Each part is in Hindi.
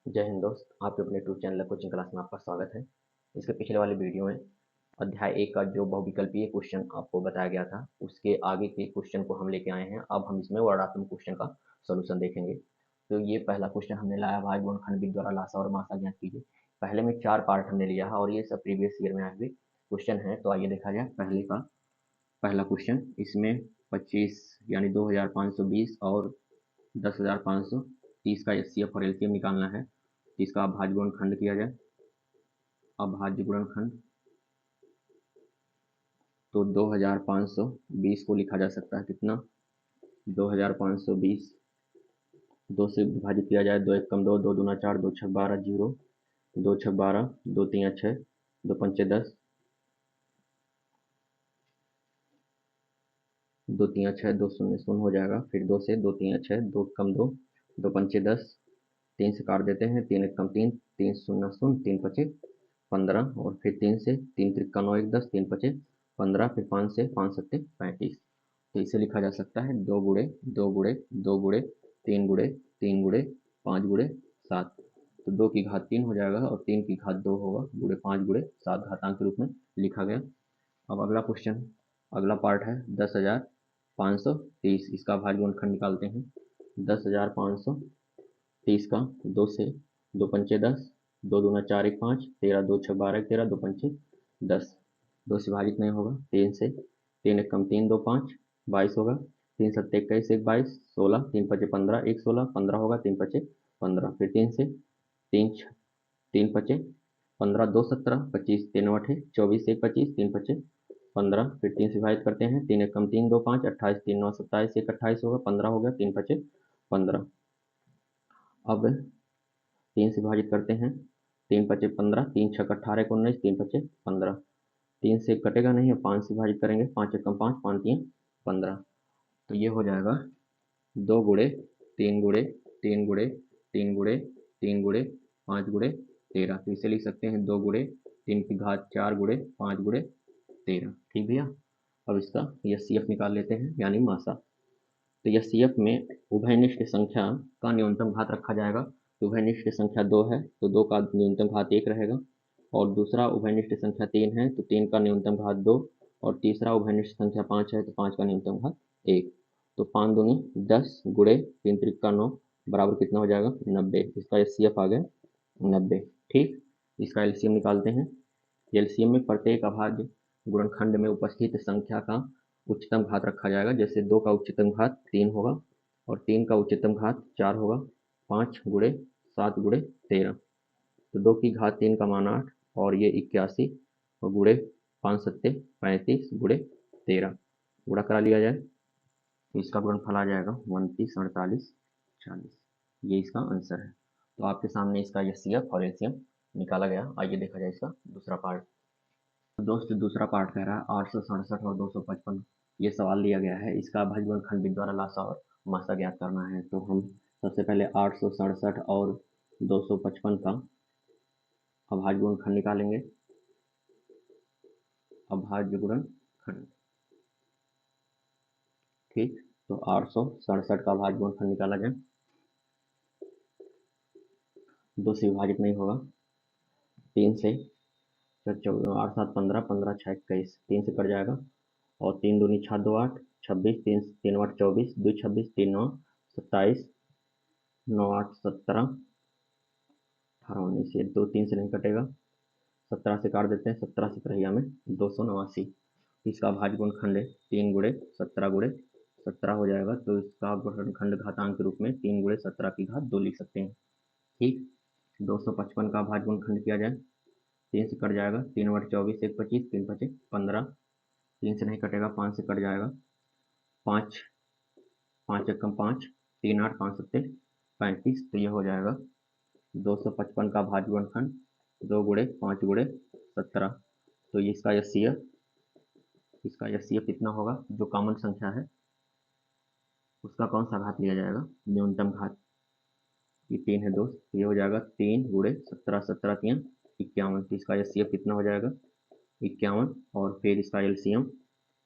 जय हिंद दोस्त, आपके अपने यूट्यूब चैनल कोचिंग क्लास में आपका स्वागत है। इसके पिछले वाले वीडियो में अध्याय 1 का जो बहुविकल्पीय क्वेश्चन आपको बताया गया था, उसके आगे के क्वेश्चन को हम लेके आए हैं। अब हम इसमें वर्णात्मक क्वेश्चन का सॉल्यूशन देखेंगे। तो ये पहला क्वेश्चन हमने लाया, भाज्य गुणनखंड द्वारा लासा और मासा ज्ञात कीजिए। पहले में 4 पार्ट हमने लिया है और ये सब प्रीवियस ईयर में आए हुए क्वेश्चन है। तो आइए देखा जाए पहला क्वेश्चन। इसमें 25 यानी 2520 और 10530 का एचसीएफ और एलसीएम निकालना है। इसका अभाज्य गुणनखंड किया जाए। अभाज्य गुणनखंड तो 2520 को लिखा जा सकता है कितना, 2520 2 से विभाजित किया जाए। 2 एक कम 2, 2 दूना 4, 2 छः 12, 0, 2 छः 12, 2 तीन 6, 2 पंचे 10, 2 तीन 6, 2 शून्य शून्य हो जाएगा। फिर 2 से 2 तीन 6, 2 कम 2, 2 पंचे 10, 3 से काट देते हैं, 3 एक कम 3, 3 शून्य शून्य, 3 पचे 15, और फिर 3 से 3 त्रिका 9 1 10, 3 पचे 15, फिर 5 से 5 सत्ते 35। तो इसे लिखा जा सकता है 2 गुड़े 2 गुड़े 2 गुड़े 3 गुड़े 3 गुड़े 5 गुड़े 7। तो 2 की घात 3 हो जाएगा और 3 की घात 2 होगा, गुड़े 5 गुड़े 7 घातांक के रूप में लिखा गया। अब अगला क्वेश्चन, अगला पार्ट है 10,530। इसका भाज्य गुणनखंड निकालते हैं। 10,530 का 2 से 2 पंचे 10, 2 दूना 4 एक 5, 13, 2 छः 12 13, 2 पंचे 10, 2 से भाजित नहीं होगा। 3 से 3 एक कम 3, 2 5, 22 होगा। 3 सत्ते 21, 1 22, 16, 3 पचे 15, 1 16, 15 होगा। 3 पचे 15, फिर 3 से 3 3 पचे 15, 2 17, 25, 3 अठे 24, 1 25, 3 पचे 15, फिर 3 से विभाजित करते हैं। 3 एक कम 3, 2 5, 28, 3 9 27, 1 28 होगा। 15 हो गया। 3 पचे 15। अब 3 से विभाजित करते हैं। 3 पचे 15, 3 छः 18 19, 3 पचे 15। 3 से कटेगा नहीं, अब 5 से विभाजित करेंगे। 5 एक कम 5, 5 3 15। तो ये हो जाएगा 2 गुड़े 3 गुड़े 3 गुड़े 3 गुड़े 3 गुड़े 5 गुड़े 13। तो इसे लिख सकते हैं 2 गुड़े 3 की घात 4 गुड़े 5 गुड़े 13। ठीक भैया। अब इसका एचसीएफ निकाल लेते हैं, यानी मासा। तो एचसीएफ में उभयनिष्ठ संख्या का न्यूनतम घात रखा जाएगा। तो उभयनिष्ठ संख्या 2 है तो 2 का न्यूनतम घात 1 रहेगा, और दूसरा उभयनिष्ठ संख्या 3 है तो 3 का न्यूनतम घात 2, और तीसरा उभयनिष्ठ संख्या 5 है तो 5 का न्यूनतम घात 1। तो 5 दूनी 10 गुड़े 3 त्रिका 9 बराबर कितना हो जाएगा, 90। इसका एचसीएफ आ गया 90। ठीक, इसका एलसीएम निकालते हैं। एलसीएम में प्रत्येक अभाज्य गुणनखंड में उपस्थित संख्या का उच्चतम घात रखा जाएगा। जैसे 2 का उच्चतम घात 3 होगा और 3 का उच्चतम घात 4 होगा। 5 गुड़े 7 गुड़े 13। तो 2 की घात 3 का मान 8 और ये 81, और गुड़े 5 सत्ते 35 गुड़े 13 गुणा करा लिया जाए तो इसका गुणनफल आ जाएगा 29 48 40। ये इसका आंसर है। तो आपके सामने इसका एचसीएफ और एलसीएम निकाला गया। आइए देखा जाए इसका दूसरा पार्ट। तो दोस्तों दूसरा पार्ट कह रहा है 867 और 255। ये सवाल दिया गया है, इसका अभाज्य गुणनखंड द्वारा लासा और मासा ज्ञात करना है। तो हम सबसे पहले 867 और 255 का अभाज्य गुणनखंड निकालेंगे। अभाज्य गुणनखंड, ठीक। तो 867 का अभाज्य गुणनखंड निकाला जाए। 2 से विभाजित नहीं होगा। 3 से 8 7 15, 15 6 21, 3 से कट जाएगा, और 3 दूनी 6 2 8, 26, 3 3 8 24, 2 26, 3 9 27, 9 8 17, 18 19, ये 2 3 से नहीं कटेगा। 17 से काट देते हैं। 17 से पहिया में 289। इसका अभाज्य गुणनखंड है 3 गुड़े 17 गुड़े 17 हो जाएगा। तो इसका गुणनखंड घातांक के रूप में 3 गुड़े 17 की घात 2 लिख सकते हैं। ठीक। 255 का अभाज्य गुणनखंड किया जाए। 3 से कट जाएगा। 3 बटे 24 1 25, 3 पचे 15। 3 से नहीं कटेगा। 5 से कट जाएगा। 5 5 एक कम 5, 3 8 5 सत्ते 35। तो ये हो जाएगा 255 का अभाज्य गुणनखंड 2 गुड़े 5 गुड़े 17। तो ये इसका एचसीएफ कितना होगा, जो कॉमन संख्या है उसका कौन सा घात लिया जाएगा, न्यूनतम घात। ये 3 है दोस्त, तो ये हो जाएगा 3 गुड़े 17, 17 3 51। तो इसका एचसीएफ कितना हो जाएगा, 51। और फिर इसका एलसीएम,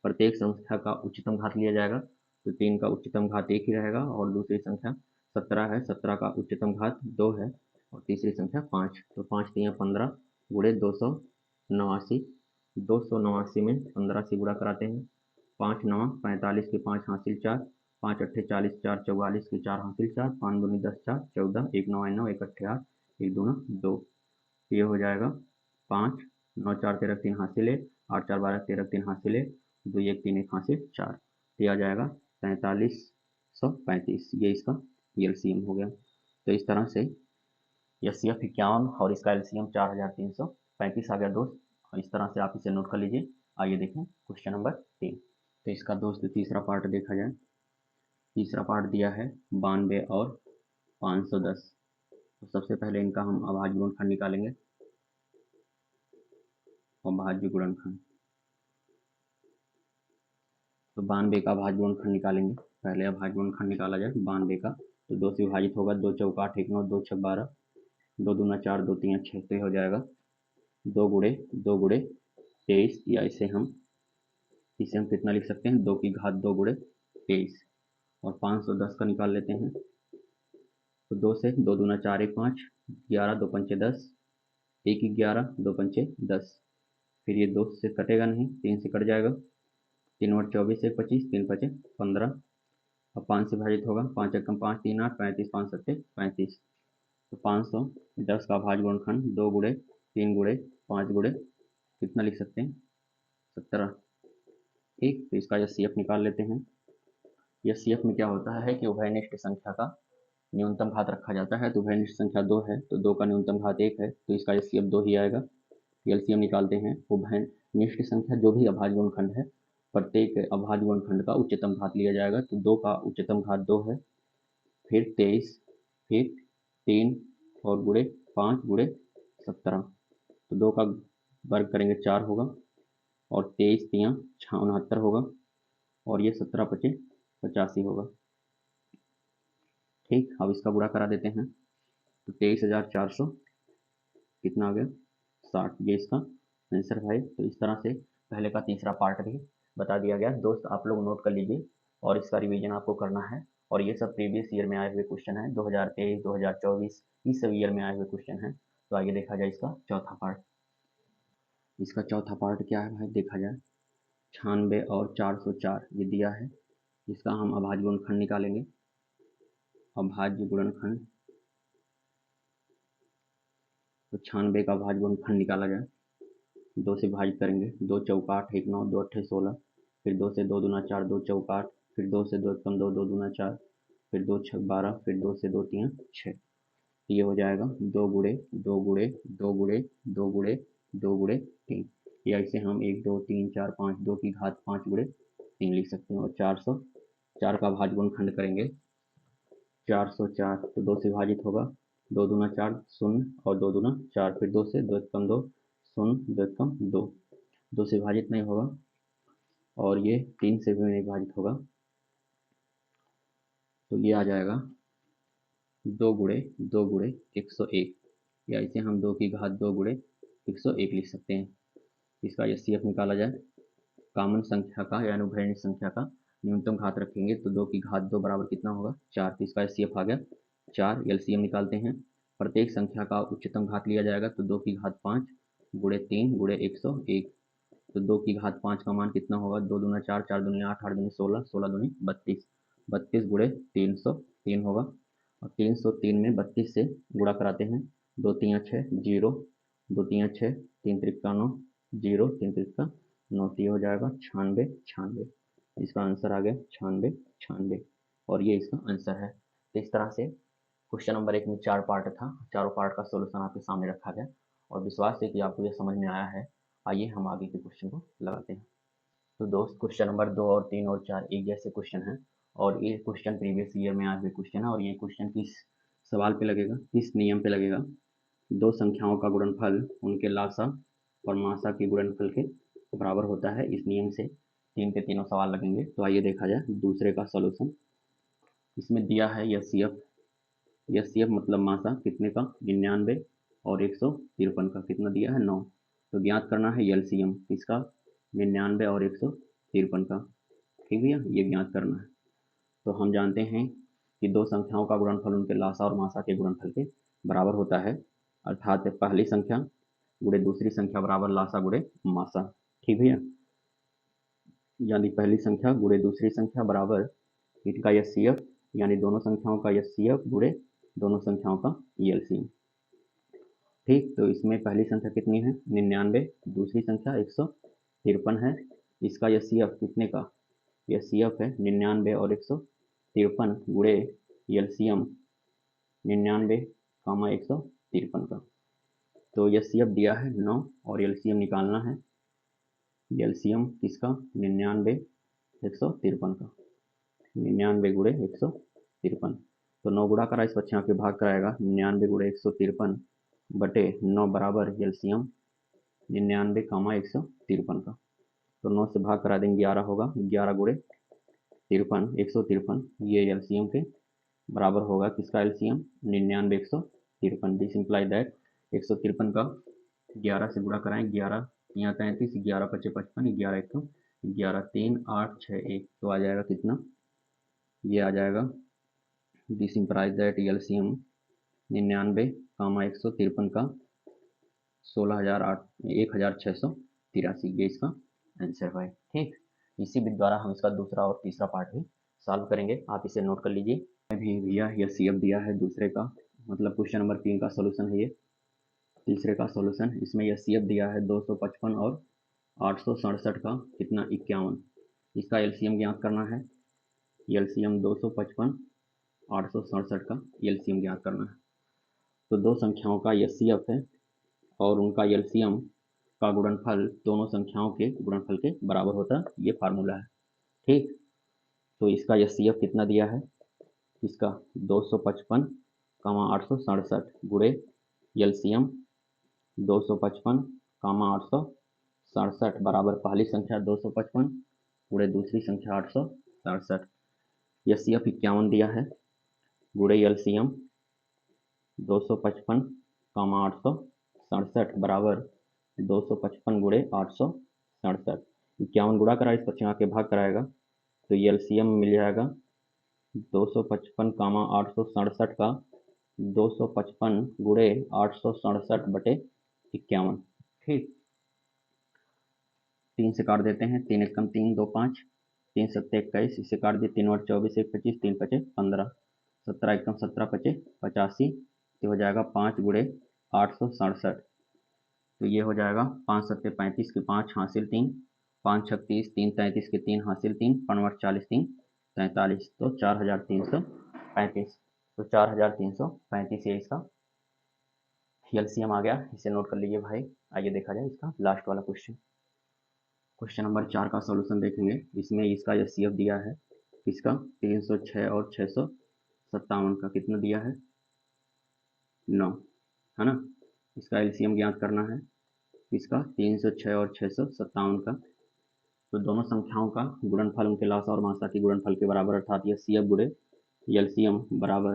प्रत्येक संख्या का उच्चतम घात लिया जाएगा। तो 3 का उच्चतम घात 1 ही रहेगा, और दूसरी संख्या 17 है, 17 का उच्चतम घात 2 है, और तीसरी संख्या 5। तो 5 तियाँ 15 गुणे 289। 289 में 15 से गुणा कराते हैं। 5 9 45 के 5 हासिल 4, 5 अट्ठे 40, 4 44 के 4 हासिल 4, 5 दूनी 10 4 14, 1 9 9 1 अट्ठे 8, 1 दूना 2। ये हो जाएगा 5 9 4 13 3 हासिल 1, 8 4 12 13 3 हासिल 1, 2 1 3 1 हासिल 4। ये आ जाएगा 4335। ये इसका एलसीएम हो गया। तो इस तरह से एचसीएफ 51 और इसका एलसीएम 4335 आ गया दोस्त। और इस तरह से आप इसे नोट कर लीजिए। आइए देखें क्वेश्चन नंबर 3। तो इसका दोस्त तीसरा पार्ट देखा जाए। तीसरा पार्ट दिया है 92 और 510। तो सबसे पहले इनका हम अभाज्य गुणनखंड निकालेंगे। अभाज्य गुणनखंड, तो 92 का अभाज्य गुणनखंड निकालेंगे। पहले अभाज्य गुणनखंड निकाला जाए 92 का। तो 2 से विभाजित होगा, 2 चौका 8 1 9, 2 6 12, 2 दूना 4, 2 3 6। तो हो जाएगा 2 गुणे 23। या इसे हम कितना लिख सकते हैं, 2 की घात 2 गुणे 23। और 510 का निकाल लेते हैं। तो 2 से 2 दूना 4 1 5, 11 2 पंचे 10, 1 11 2 पंचे 10। फिर ये 2 से कटेगा नहीं, 3 से कट जाएगा। 3 और 24 1 25, 3 पचे 15। अब 5 से भाजित होगा, 5 एकम 5 3 8 35, 5 सत्ते 35। तो 510 का अभाज्य गुणनखंड 2 गुणे 3 गुणे 5 गुणे कितना लिख सकते हैं, 17। ठीक, तो इसका एचसीएफ निकाल लेते हैं। एचसीएफ में क्या होता है कि उभयनिष्ठ संख्या का न्यूनतम घात रखा जाता है। तो उभयनिष्ठ संख्या 2 है, तो 2 का न्यूनतम घात 1 है, तो इसका एचसीएफ 2 ही आएगा। एलसीएम निकालते हैं। उभयनिष्ठ संख्या जो भी अभाज्य गुणनखंड है, प्रत्येक अभाज्य गुणनखंड का उच्चतम घात लिया जाएगा। तो 2 का उच्चतम घात 2 है, फिर 23, फिर 3 और गुणे 5 गुणे 17। तो 2 का वर्ग करेंगे 4 होगा, और 23 तियाँ 69 होगा, और ये 17 पचे 85 होगा। ठीक, अब इसका गुणा करा देते हैं। तो 23,400 कितना आ गया, 60। ये इसका आंसर है। तो इस तरह से पहले का तीसरा पार्ट भी बता दिया गया। दोस्त आप लोग नोट कर लीजिए, और इसका रिवीजन आपको करना है। और ये सब प्रीवियस ईयर में आए हुए क्वेश्चन है, 2023 2024 इस सब ईयर में आए हुए क्वेश्चन है। तो आइए देखा जाए इसका चौथा पार्ट। इसका चौथा पार्ट क्या है भाई, देखा जाए 96 और 404 ये दिया है। इसका हम अभाज्य गुणनखंड निकालेंगे। अभाज्य गुणनखंड, तो 96 का अभाज्य गुणनखंड निकाला जाए। 2 से विभाजित करेंगे, 2 चौका 8 1 9, 2 अट्ठे 16, फिर 2 से 2 दूना 4, 2 चौका 8, फिर 2 से 2 कम 2, 2 दूना 4, फिर 2 छः 12, फिर 2 से 2 3 6। ये हो जाएगा 2 गुणे 2 गुणे 2 गुणे 2 गुणे 2 गुणे 3। या इसे हम 1 2 3 4 5 2 की घात 5 गुणे 3 लिख सकते हैं। और 404 का अभाज्य गुणनखंड करेंगे। 404 तो 2 से विभाजित होगा, 2 दूना 4 शून्य, और 2 दूना 4, फिर 2 से 2 एक कम 2 शून्य, 2 एक कम 2, 2 से विभाजित नहीं होगा, और ये 3 से भी नहीं विभाजित होगा। तो ये आ जाएगा 2 गुणे 101। या इसे हम 2 की घात 2 गुणे 101 लिख सकते हैं। इसका एचसीएफ निकाला जाए। कॉमन संख्या का यानी उभयनिष्ठ संख्या का न्यूनतम घात रखेंगे, तो 2 की घात 2 बराबर कितना होगा, 4। तो इसका एचसीएफ आ गया 4। एलसीएम निकालते हैं। प्रत्येक संख्या का उच्चतम घात लिया जाएगा, तो 2 की घात 5 गुणे 3 गुणे 101। तो 2 की घात 5 का मान कितना होगा, 2 दूना 4, 4 दूनी 8, 8 दूनी 16, 16 दूनी 32, 32 गुणे 303 होगा। और 303 में 32 से गुणा कराते हैं। 2 3 6 जीरो, 2 3 6, 3 त्रिका 9 जीरो, 3 त्रिका 9। तो ये हो जाएगा 96 96। इसका आंसर आ गया 96 96, और ये इसका आंसर है। तो इस तरह से क्वेश्चन नंबर 1 में 4 पार्ट था, चारों पार्ट का सोल्यूशन आपके सामने रखा गया, और विश्वास है कि आपको ये समझ में आया है। आइए हम आगे के क्वेश्चन को लगाते हैं। तो दोस्त क्वेश्चन नंबर 2 और 3 और 4 एक जैसे क्वेश्चन हैं, और ये क्वेश्चन प्रीवियस ईयर में आए हुए क्वेश्चन है। और ये क्वेश्चन किस सवाल पे लगेगा, किस नियम पे लगेगा, दो संख्याओं का गुणनफल उनके लासा और मासा के गुणनफल के बराबर होता है। इस नियम से 3 के तीनों सवाल लगेंगे। तो आइए देखा जाए दूसरे का सोल्यूशन। इसमें दिया है एचसीएफ मतलब मासा कितने का, 99 और 153 का, कितना दिया है, 9। तो ज्ञात करना है एलसीएम इसका, 99 और 153 का। ठीक भैया, ये ज्ञात करना है। तो हम जानते हैं कि दो संख्याओं का गुणनफल उनके लासा और मासा के गुणनफल के बराबर होता है, अर्थात पहली संख्या गुणे दूसरी संख्या बराबर लासा गुणे मासा। ठीक भैया, यानी पहली संख्या गुणे दूसरी संख्या बराबर इनका एचसीएफ, यानी दोनों संख्याओं का एचसीएफ गुणे दोनों संख्याओं का एलसीएम। ठीक, तो इसमें पहली संख्या कितनी है 99, दूसरी संख्या 153 है। इसका एचसीएफ कितने का, एचसीएफ है 99 और 153 गुणे एलसीएम 99 कामा 153 का। तो एचसीएफ दिया है 9 और एलसीएम निकालना है। एलसीएम किसका 99 153 का, 99 गुणे 153, तो 9 गुणा करा, इस पर 6 के भाग कराएगा, 99 गुणे 153 बटे 9 बराबर एलसीएम 99 कामा 153 का। तो 9 से भाग करा देंगे, 11 होगा, 11 गुणे 53 153, ये एलसीएम के बराबर होगा। किसका एलसीएम 99 153, दिस इम्प्लाई दैट 153 का 11 से गुणा कराएं, 11 यहाँ 33, 11 पचे 55, 11 एक 11, 3 8 6 1, तो आ जाएगा कितना, ये आ जाएगा दिस इम्प्लाइज दैट एलसीएम 99 कामा 153 का 16,683, ये इसका आंसर है। ठीक, इसी विधि द्वारा हम इसका दूसरा और तीसरा पार्ट भी सॉल्व करेंगे, आप इसे नोट कर लीजिए। अभी भैया ये सीएफ दिया है दूसरे का, मतलब क्वेश्चन नंबर 3 का सॉल्यूशन है ये, तीसरे का सॉल्यूशन। इसमें यह सीएफ दिया है 255 और 867 का कितना 51, इसका एलसीएम ज्ञात करना है। एलसीएम 255 867 का एलसीएम ज्ञात करना है। तो दो संख्याओं का एचसीएफ है और उनका एलसीएम का गुणनफल दोनों संख्याओं के गुणनफल के बराबर होता है, ये फार्मूला है। ठीक, तो इसका एचसीएफ कितना दिया है, इसका 255 कामा 867 गुणे एलसीएम 255 कामा 867 बराबर पहली संख्या 255 गुणे दूसरी संख्या 867, एचसीएफ 51 दिया है गुणे एलसीएम 255 कामा 867 बराबर 255 गुणे 867, 51 गुणा करा, इस पर 6 के भाग कराएगा, तो ये एलसीएम मिल जाएगा 255 कामा 867 का 255 गुणे 867 बटे 51। ठीक, 3 से काट देते हैं, 3 एकम 3 2 5, 3 सत्ते 21, इसे काट दिए, 3 और 24 1 25, 3 पचे 15, 17 एकम 17 पचे 85, तो हो जाएगा 5 गुणे 867, तो ये हो जाएगा 5 सत्ते 35 के 5 हासिल 3, 5 36 3 33 के 3 हासिल 3, 5 40 3 43, तो 4335, तो 4335 ये इसका एलसीएम आ गया, इसे नोट कर लीजिए भाई। आइए देखा जाए इसका लास्ट वाला क्वेश्चन। क्वेश्चन नंबर 4 का सॉल्यूशन देखेंगे। इसमें इसका एचसीएफ दिया है, इसका 306 और 657 का कितना दिया है 9, है ना। इसका एलसीएम ज्ञात करना है, इसका 306 और 657 का। तो दोनों संख्याओं का गुणनफल उनके लासा और मासा के गुणनफल के बराबर, अर्थात यह सीएफ गुणे एलसीएम बराबर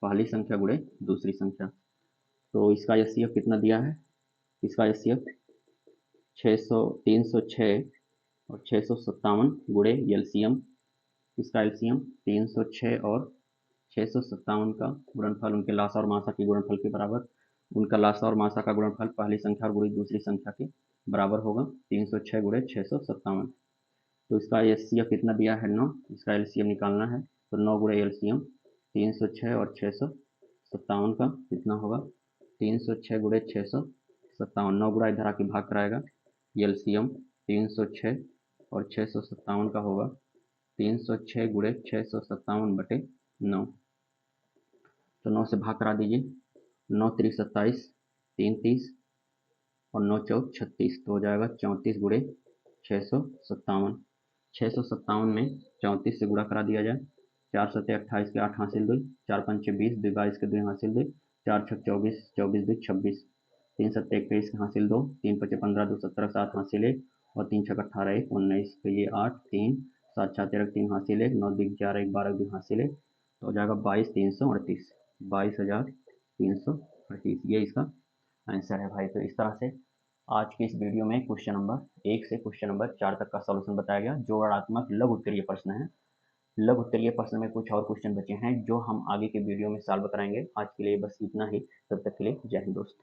पहली संख्या गुणे दूसरी संख्या। तो इसका एचसीएफ कितना दिया है, इसका एचसीएफ 306 और 657 गुणे एलसीएम, इसका एलसीएम 306 और 657 का गुणनफल उनके लासा और मासा के गुणनफल के बराबर, उनका लासा और मासा का गुणनफल पहली संख्या और गुणे दूसरी संख्या के बराबर होगा, 306 गुणे 657। तो इसका एचसीएफ कितना दिया है 9, इसका एलसीएम निकालना है, तो 9 गुणे एलसीएम 306 और 657 का कितना होगा 306 गुणे 657, 9 गुणा इधर आके भाग कराएगा, एलसीएम 306 और 657 का होगा 306 गुणे 657 बटे 9, तो 9 से भाग करा दीजिए, 9 3 27, 3 30 और 9 चौक 36, तो हो जाएगा 34 गुणे 657। 657 में 34 से गुणा करा दिया जाए, 4 सत्ते 28 के 8 हासिल 2, 4 पंचे 20, 2 22 के 2 हासिल 2, 4 छक 24, 24 2 26, 3 सत्ते 21 के हासिल 2, 3 पचे 15 2 17 7 हासिल 1 और 3 छक 18 1 19, तो ये 8 3 7 6 13 3 हासिल 1, 9 2 11 1 12 2 हासिल 1, तो हो जाएगा 22,338, 22,338, ये इसका आंसर है भाई। तो इस तरह से आज की इस वीडियो में क्वेश्चन नंबर 1 से क्वेश्चन नंबर 4 तक का सॉल्यूशन बताया गया, जो ऋणात्मक लघु उत्तरीय प्रश्न है। लघु उत्तरीय प्रश्न में कुछ और क्वेश्चन बचे हैं जो हम आगे के वीडियो में सॉल्व कराएंगे। आज के लिए बस इतना ही। तब तक के लिए जय हिंद दोस्त।